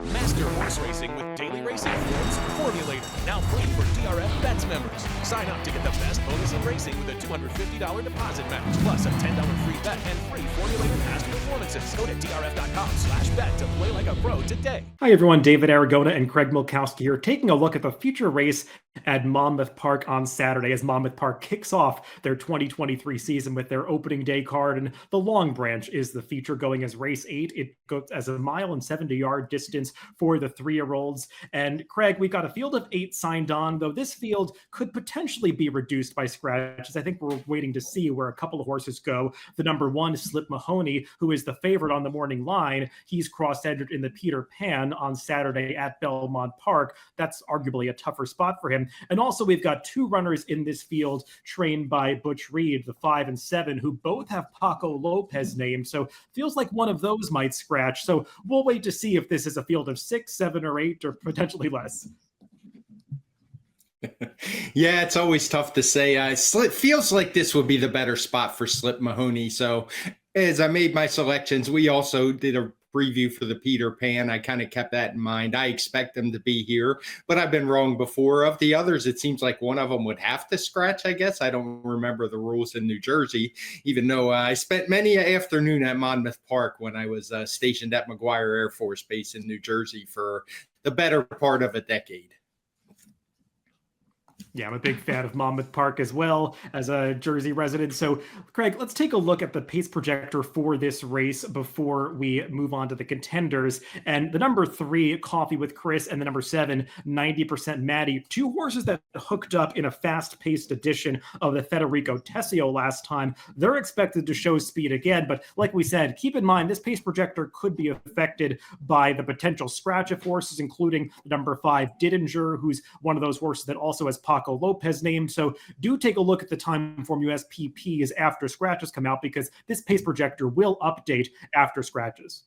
Master horse racing with daily racing forms Formulator, now free for DRF Bets members. Sign up to get the best bonus in racing with a $250 deposit match, plus a $10 free bet and free Formulator past performances. Go to drf.com/bet to play like a pro today. Hi everyone, David Aragona and Craig Milkowski here, taking a look at the feature race at Monmouth Park on Saturday as Monmouth Park kicks off their 2023 season with their opening day card. And the Long Branch is the feature, going as race 8. It goes as a 1.70-mile distance for the 3-year-olds. And Craig, we've got a field of 8 signed on, though this field could potentially be reduced by scratches. I think we're waiting to see where a couple of horses go. The number 1, Slip Mahoney, who is the favorite on the morning line. He's cross-entered in the Peter Pan on Saturday at Belmont Park. That's arguably a tougher spot for him. And also, we've got 2 runners in this field trained by Butch Reed, the 5 and 7, who both have Paco Lopez named. So feels like one of those might scratch. So we'll wait to see if this is a field of 6, 7, or 8, or potentially less. Yeah, it's always tough to say. It feels like this would be the better spot for Slip Mahoney. So as I made my selections, we also did a preview for the Peter Pan. I kind of kept that in mind. I expect them to be here, but I've been wrong before. Of the others, it seems like one of them would have to scratch, I guess. I don't remember the rules in New Jersey, even though I spent many an afternoon at Monmouth Park when I was stationed at McGuire Air Force Base in New Jersey for the better part of a decade. Yeah, I'm a big fan of Monmouth Park as well as a Jersey resident. So, Craig, let's take a look at the pace projector for this race before we move on to the contenders. And the number 3, Coffee with Chris, and the number 7, 90% Maddie, 2 horses that hooked up in a fast-paced edition of the Federico Tesio last time. They're expected to show speed again, but like we said, keep in mind this pace projector could be affected by the potential scratch of horses, including number 5, Didinger, who's one of those horses that also has Paco Lopez named. So do take a look at the Timeform US PPs after scratches come out, because this pace projector will update after scratches.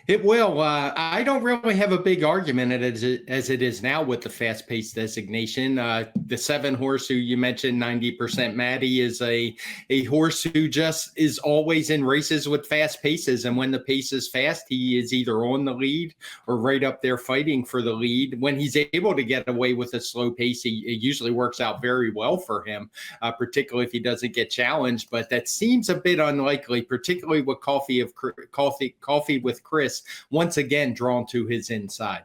It will. I don't really have a big argument as it is now with the fast-paced designation. The 7 horse who you mentioned, 90% Maddie, is a horse who just is always in races with fast paces. And when the pace is fast, he is either on the lead or right up there fighting for the lead. When he's able to get away with a slow pace, it usually works out very well for him, particularly if he doesn't get challenged. But that seems a bit unlikely, particularly with Coffee with Chris once again drawn to his inside.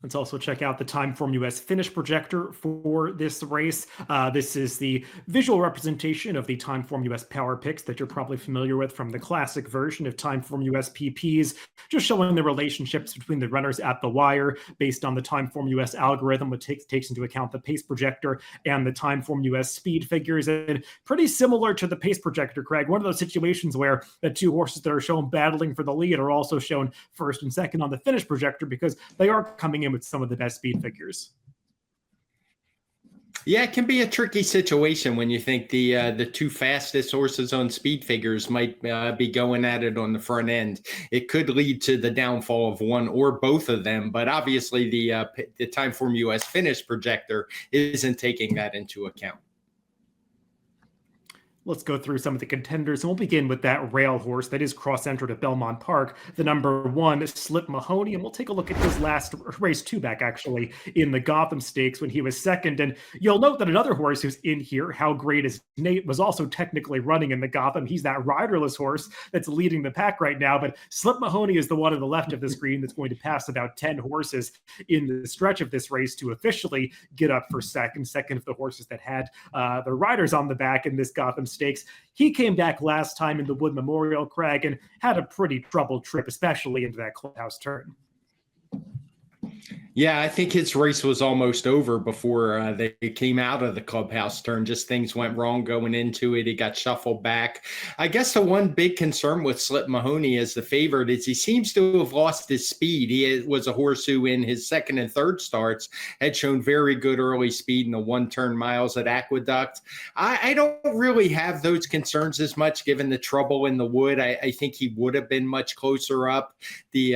Let's also check out the Timeform US finish projector for this race. This is the visual representation of the Timeform US power picks that you're probably familiar with from the classic version of Timeform US PPs, just showing the relationships between the runners at the wire based on the Timeform US algorithm, which takes into account the pace projector and the Timeform US speed figures. And pretty similar to the pace projector, Craig, one of those situations where the 2 horses that are shown battling for the lead are also shown first and second on the finish projector, because they are coming in with some of the best speed figures. Yeah, it can be a tricky situation when you think the 2 fastest horses on speed figures might be going at it on the front end. It could lead to the downfall of one or both of them, but obviously the Timeform US finish projector isn't taking that into account. Let's go through some of the contenders, and we'll begin with that rail horse that is cross-entered at Belmont Park, the number 1, Slip Mahoney, and we'll take a look at his last race 2 back, actually, in the Gotham Stakes when he was second. And you'll note that another horse who's in here, How Great Is Nate, was also technically running in the Gotham. He's that riderless horse that's leading the pack right now, but Slip Mahoney is the one on the left of the screen that's going to pass about 10 horses in the stretch of this race to officially get up for second of the horses that had the riders on the back in this Gotham Stakes. He came back last time in the Wood Memorial, Craig, and had a pretty troubled trip, especially into that clubhouse turn. Yeah, I think his race was almost over before they came out of the clubhouse turn. Just things went wrong going into it. He got shuffled back. I guess the one big concern with Slip Mahoney as the favorite is he seems to have lost his speed. He was a horse who in his second and third starts had shown very good early speed in the 1-turn miles at Aqueduct. I don't really have those concerns as much given the trouble in the Wood. I think he would have been much closer up. The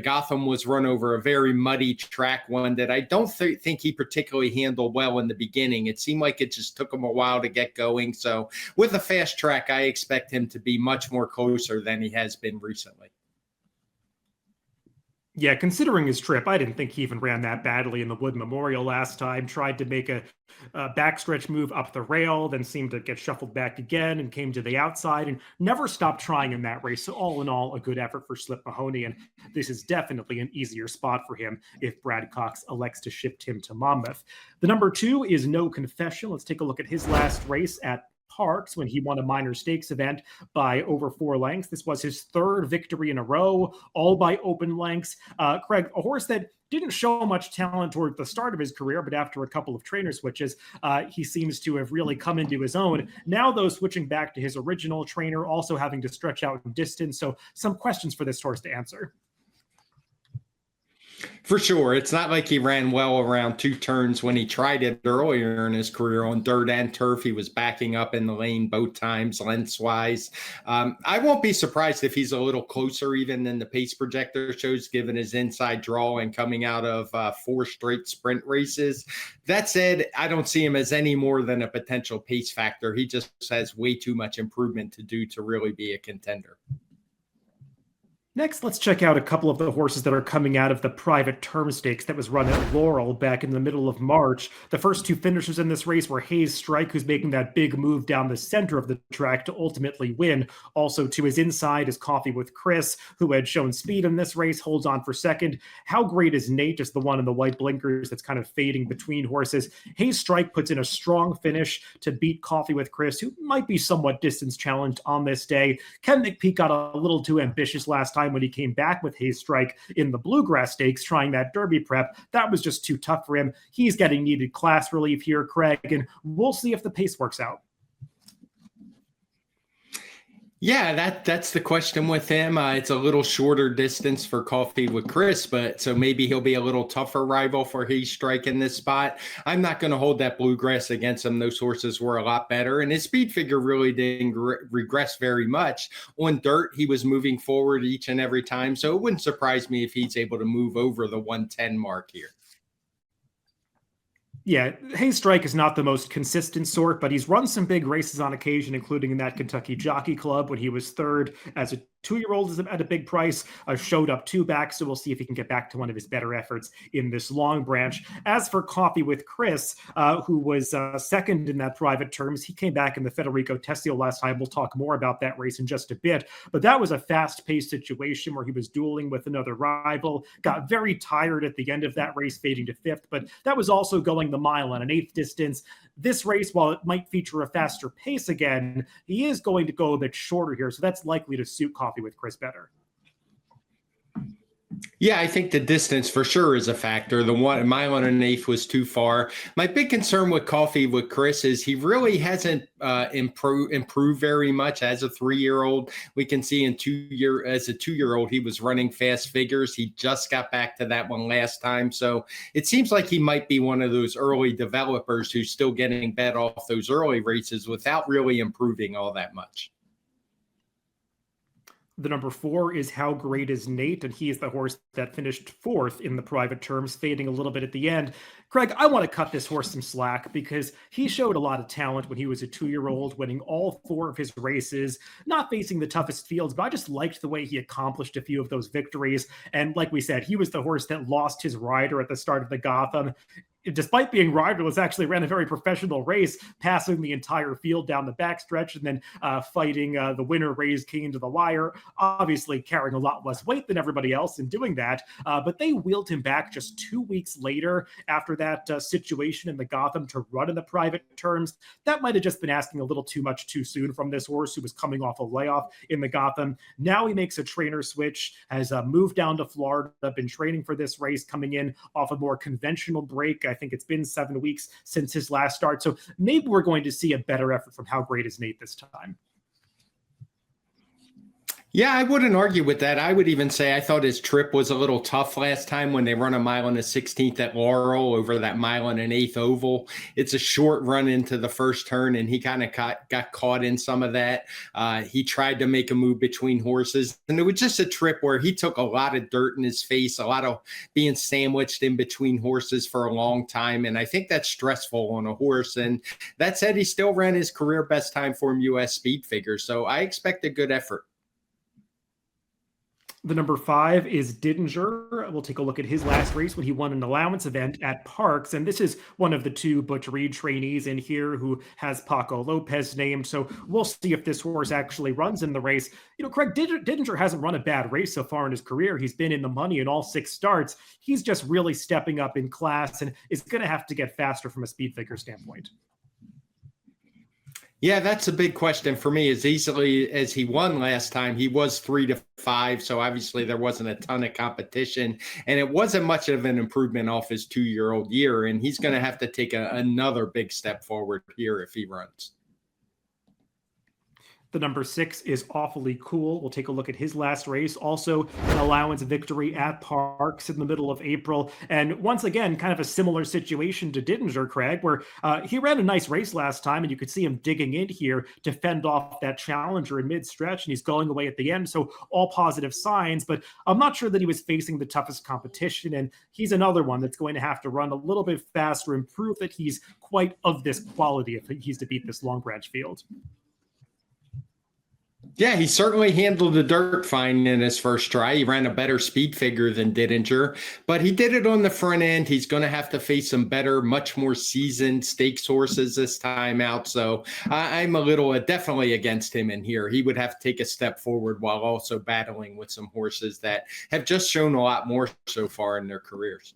Gotham was run over a very muddy track track, one that I don't think he particularly handled well in the beginning. It seemed like it just took him a while to get going. So with a fast track, I expect him to be much more closer than he has been recently. Yeah, considering his trip, I didn't think he even ran that badly in the Wood Memorial last time. Tried to make a backstretch move up the rail, then seemed to get shuffled back again and came to the outside and never stopped trying in that race. So all in all, a good effort for Slip Mahoney. And this is definitely an easier spot for him if Brad Cox elects to shift him to Monmouth. The number 2 is No Confession. Let's take a look at his last race at Parks when he won a minor stakes event by over 4 lengths. This was his 3rd victory in a row, all by open lengths. Craig, a horse that didn't show much talent toward the start of his career, but after a couple of trainer switches, he seems to have really come into his own. Now, though, switching back to his original trainer, also having to stretch out in distance. So some questions for this horse to answer. For sure. It's not like he ran well around 2 turns when he tried it earlier in his career on dirt and turf. He was backing up in the lane both times, lengthwise. I won't be surprised if he's a little closer even than the pace projector shows, given his inside draw and coming out of 4 straight sprint races. That said, I don't see him as any more than a potential pace factor. He just has way too much improvement to do to really be a contender. Next, let's check out a couple of the horses that are coming out of the private term stakes that was run at Laurel back in the middle of March. The first 2 finishers in this race were Hayes Strike, who's making that big move down the center of the track to ultimately win. Also to his inside is Coffee with Chris, who had shown speed in this race, holds on for second. How great is Nate, just the one in the white blinkers that's kind of fading between horses. Hayes Strike puts in a strong finish to beat Coffee with Chris, who might be somewhat distance challenged on this day. Ken McPeak got a little too ambitious last time when he came back with Hayes Strike in the Bluegrass Stakes, trying that Derby prep. That was just too tough for him. He's getting needed class relief here, Craig, and we'll see if the pace works out. Yeah, that's the question with him. It's a little shorter distance for Coffee with Chris, but so maybe he'll be a little tougher rival for Hayes Strike in this spot. I'm not going to hold that Bluegrass against him. Those horses were a lot better, and his speed figure really didn't regress very much. On dirt, he was moving forward each and every time, so it wouldn't surprise me if he's able to move over the 110 mark here. Yeah, Hayes Strike is not the most consistent sort, but he's run some big races on occasion, including in that Kentucky Jockey Club when he was 3rd as a 2-year-old at a big price, showed up 2 back, so we'll see if he can get back to one of his better efforts in this long branch. As for Coffee with Chris, who was 2nd in that private terms, he came back in the Federico Tesio last time. We'll talk more about that race in just a bit, but that was a fast-paced situation where he was dueling with another rival, got very tired at the end of that race, fading to 5th, but that was also going the mile on an 8th distance. This race, while it might feature a faster pace again, he is going to go a bit shorter here, so that's likely to suit Coffee with Chris better. Yeah, I think the distance for sure is a factor. The 1 mile and an 1/8 was too far. My big concern with Coffee with Chris is he really hasn't improved very much as a 3-year-old. We can see as a 2-year-old, he was running fast figures. He just got back to that one last time. So it seems like he might be one of those early developers who's still getting bet off those early races without really improving all that much. The number 4 is How Great Is Nate, and he is the horse that finished 4th in the private terms, fading a little bit at the end. Craig, I want to cut this horse some slack because he showed a lot of talent when he was a 2-year-old, winning all 4 of his races, not facing the toughest fields, but I just liked the way he accomplished a few of those victories. And like we said, he was the horse that lost his rider at the start of the Gotham. Despite being riderless, actually ran a very professional race, passing the entire field down the backstretch and then fighting the winner, Raised King, to the wire, obviously carrying a lot less weight than everybody else in doing that. But they wheeled him back just 2 weeks later after that situation in the Gotham to run in the private terms. That might have just been asking a little too much too soon from this horse who was coming off a layoff in the Gotham. Now he makes a trainer switch, has moved down to Florida, been training for this race, coming in off a more conventional break. I think it's been 7 weeks since his last start. So maybe we're going to see a better effort from How Great Is Nate this time. Yeah, I wouldn't argue with that. I would even say I thought his trip was a little tough last time when they run a mile and a 16th at Laurel over that mile and an eighth oval. It's a short run into the first turn, and he kind of got caught in some of that. He tried to make a move between horses, and it was just a trip where he took a lot of dirt in his face, a lot of being sandwiched in between horses for a long time. And I think that's stressful on a horse. And that said, he still ran his career best time form US speed figure. So I expect a good effort. The number 5 is Didinger. We'll take a look at his last race when he won an allowance event at Parks. And this is one of the 2 Butch Reed trainees in here who has Paco Lopez named. So we'll see if this horse actually runs in the race. You know, Craig, Didinger hasn't run a bad race so far in his career. He's been in the money in all 6 starts. He's just really stepping up in class and is going to have to get faster from a speed figure standpoint. Yeah, that's a big question for me. As easily as he won last time, he was 3-5. So obviously there wasn't a ton of competition, and it wasn't much of an improvement off his 2-year-old year. And he's going to have to take another big step forward here if he runs. The number 6 is Awfully Cool. We'll take a look at his last race. Also an allowance victory at Parks in the middle of April. And once again, kind of a similar situation to Didinger, Craig, where he ran a nice race last time, and you could see him digging in here to fend off that challenger in mid-stretch, and he's going away at the end. So all positive signs, but I'm not sure that he was facing the toughest competition. And he's another one that's going to have to run a little bit faster and prove that he's quite of this quality if he's to beat this Long Branch field. Yeah, he certainly handled the dirt fine in his first try. He ran a better speed figure than Didinger, but he did it on the front end. He's going to have to face some better, much more seasoned stakes horses this time out. So I'm a little definitely against him in here. He would have to take a step forward while also battling with some horses that have just shown a lot more so far in their careers.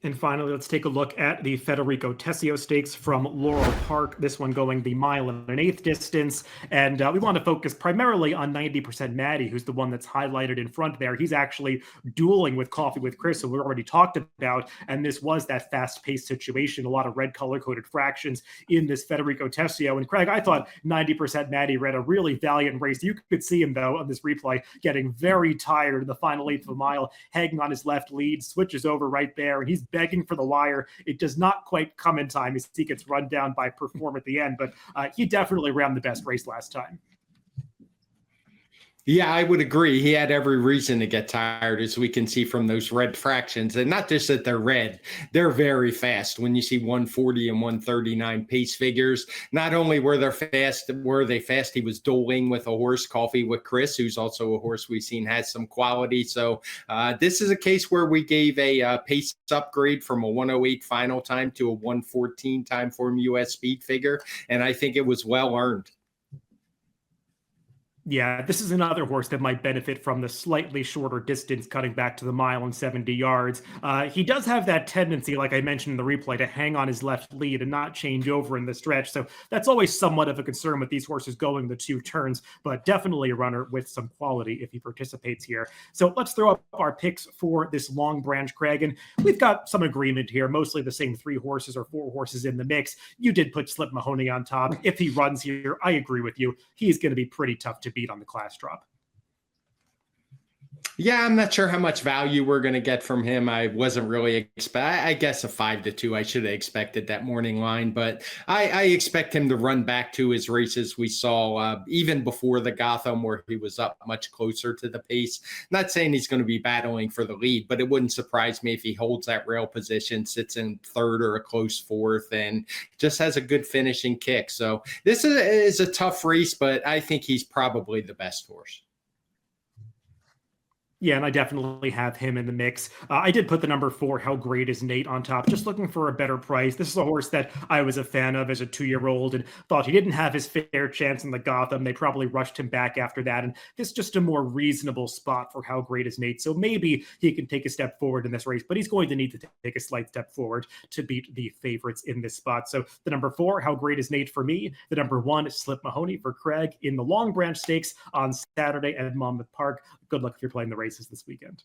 And finally, let's take a look at the Federico Tesio Stakes from Laurel Park. This one going the mile and an eighth distance. And we want to focus primarily on 90% Maddie, who's the one that's highlighted in front there. He's actually dueling with Coffee with Chris, who we already talked about. And this was that fast-paced situation, a lot of red color-coded fractions in this Federico Tesio. And Craig, I thought 90% Maddie ran a really valiant race. You could see him, though, on this replay, getting very tired in the final eighth of a mile, hanging on his left lead, switches over right there, and he's begging for the wire. It does not quite come in time as he gets run down by Perform at the end, but he definitely ran the best race last time. Yeah, I would agree. He had every reason to get tired, as we can see from those red fractions. And not just that they're red, they're very fast. When you see 140 and 139 pace figures, not only were they fast, he was dueling with a horse, Coffee with Chris, who's also a horse we've seen has some quality. So this is a case where we gave a pace upgrade from a 108 final time to a 114 time form US speed figure. And I think it was well earned. Yeah, this is another horse that might benefit from the slightly shorter distance cutting back to the mile and 70 yards. He does have that tendency, like I mentioned in the replay, to hang on his left lead and not change over in the stretch. So that's always somewhat of a concern with these horses going the 2 turns, but definitely a runner with some quality if he participates here. So let's throw up our picks for this Long Branch, Craig. And we've got some agreement here, mostly the same 3 horses or 4 horses in the mix. You did put Slip Mahoney on top. If he runs here, I agree with you. He's going to be pretty tough to beat on the class drop. Yeah, I'm not sure how much value we're going to get from him. I wasn't really I guess a 5-2. I should have expected that morning line, but I expect him to run back to his races we saw even before the Gotham, where he was up much closer to the pace. Not saying he's going to be battling for the lead, but it wouldn't surprise me if he holds that rail position, sits in 3rd or a close 4th, and just has a good finishing kick. So this is a tough race, but I think he's probably the best horse. Yeah, and I definitely have him in the mix. I did put the number 4, How Great Is Nate, on top, just looking for a better price. This is a horse that I was a fan of as a 2-year-old and thought he didn't have his fair chance in the Gotham. They probably rushed him back after that, and this is just a more reasonable spot for How Great Is Nate. So maybe he can take a step forward in this race, but he's going to need to take a slight step forward to beat the favorites in this spot. So the number 4, How Great Is Nate for me. The number 1, Slip Mahoney for Craig in the Long Branch Stakes on Saturday at Monmouth Park. Good luck if you're playing the races this weekend.